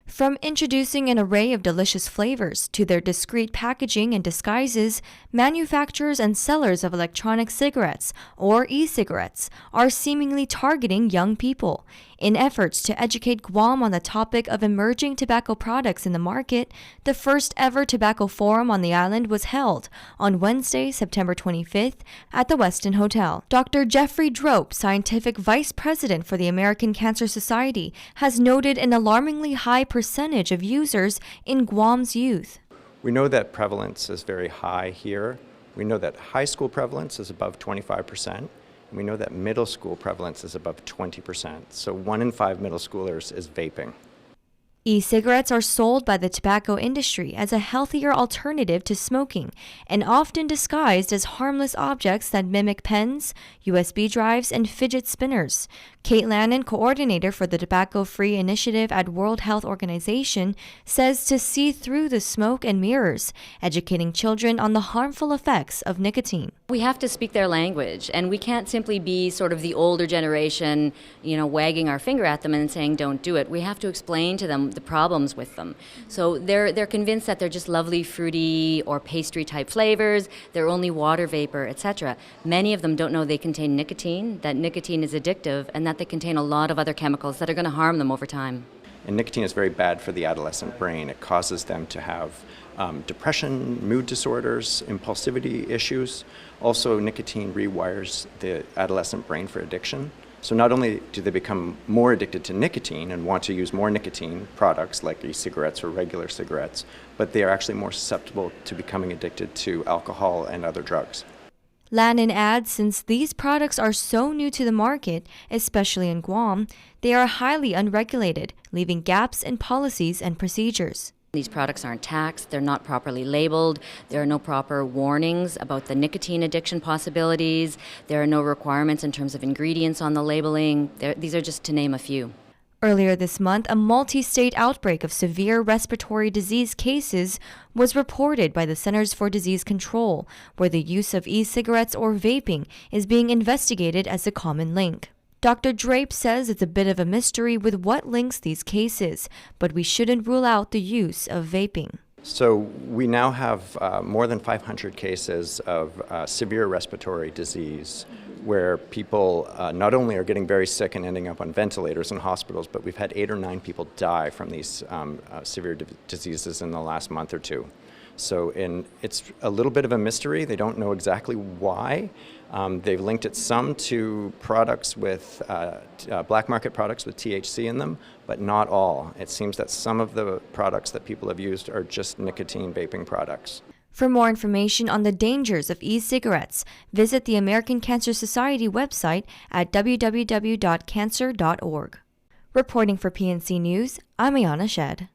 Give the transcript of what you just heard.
From introducing an array of delicious flavors to their discreet packaging and disguises, manufacturers and sellers of electronic cigarettes, or e-cigarettes, are seemingly targeting young people. In efforts to educate Guam on the topic of emerging tobacco products in the market, the first ever tobacco forum on the island was held on Wednesday, September 25th at the Westin Hotel. Dr. Jeffrey Drope, Scientific Vice President for the American Cancer Society, has noted an alarmingly high percentage of users in Guam's youth. We know that prevalence is very high here. We know that high school prevalence is above 25%. And we know that middle school prevalence is above 20%. So 1 in 5 middle schoolers is vaping. E-cigarettes are sold by the tobacco industry as a healthier alternative to smoking and often disguised as harmless objects that mimic pens, USB drives, and fidget spinners. Kate Lannon, coordinator for the Tobacco-Free Initiative at World Health Organization, says to see through the smoke and mirrors, educating children on the harmful effects of nicotine. We have to speak their language, and we can't simply be sort of the older generation, wagging our finger at them and saying don't do it. We have to explain to them the problems with them. So they're convinced that they're just lovely fruity or pastry type flavors, they're only water vapor, etc. Many of them don't know they contain nicotine, that nicotine is addictive, and that they contain a lot of other chemicals that are going to harm them over time. And nicotine is very bad for the adolescent brain. It causes them to have depression, mood disorders, impulsivity issues. Also, nicotine rewires the adolescent brain for addiction. So not only do they become more addicted to nicotine and want to use more nicotine products like e-cigarettes or regular cigarettes, but they are actually more susceptible to becoming addicted to alcohol and other drugs. Lannon adds, since these products are so new to the market, especially in Guam, they are highly unregulated, leaving gaps in policies and procedures. These products aren't taxed, they're not properly labeled, there are no proper warnings about the nicotine addiction possibilities, there are no requirements in terms of ingredients on the labeling. These are just to name a few. Earlier this month, a multi-state outbreak of severe respiratory disease cases was reported by the Centers for Disease Control, where the use of e-cigarettes or vaping is being investigated as a common link. Dr. Drape says it's a bit of a mystery with what links these cases, but we shouldn't rule out the use of vaping. So we now have more than 500 cases of severe respiratory disease where people not only are getting very sick and ending up on ventilators in hospitals, but we've had 8 or 9 people die from these severe diseases in the last month or two. So it's a little bit of a mystery. They don't know exactly why. They've linked it some to products with black market products with THC in them, but not all. It seems that some of the products that people have used are just nicotine vaping products. For more information on the dangers of e-cigarettes, visit the American Cancer Society website at www.cancer.org. Reporting for PNC News, I'm Ayana Shed.